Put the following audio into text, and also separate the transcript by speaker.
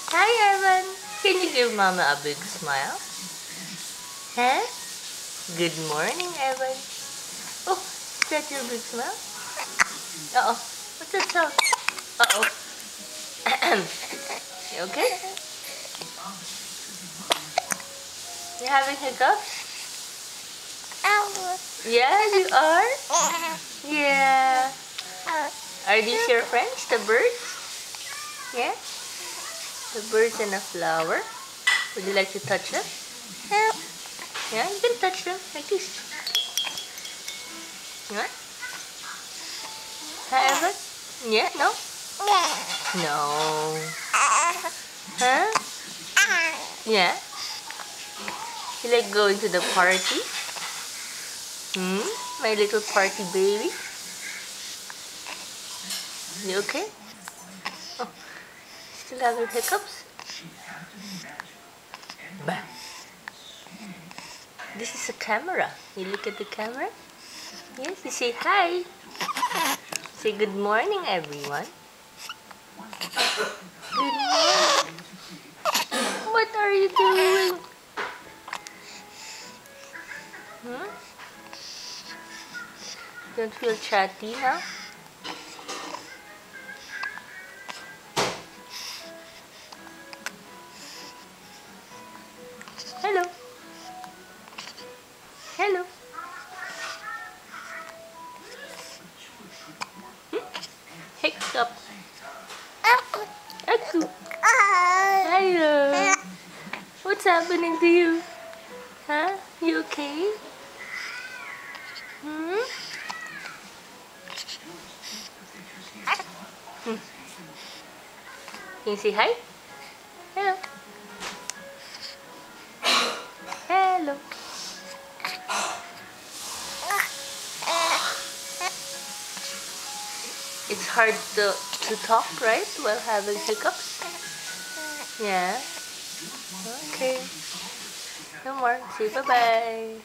Speaker 1: Hi, Evan. Can you give Mama a big smile? Huh? Good morning, Evan. Oh, is that your big smile? Uh-oh. What's that sound? Uh-oh. You okay? You having hiccups? Yeah, you are? Yeah. Are these your friends, the birds? Yeah? The birds and a flower. Would you like to touch them? Yeah, you can touch them like this. Yeah? Hi, Evan? Yeah, no? No. Huh? Yeah? You like going to the party? My little party baby? You okay? Oh, still having hiccups? Bah. This is a camera. You look at the camera? Yes, you say hi. Say good morning, everyone. Good morning. What are you doing? Don't feel chatty now? Hello. Hello. Hiccup. Aku. Hello. What's happening to you? Huh? You okay? Can you say hi? Hello. Hello. It's hard to talk, right? While having hiccups? Yeah. Okay. No more. Say bye-bye.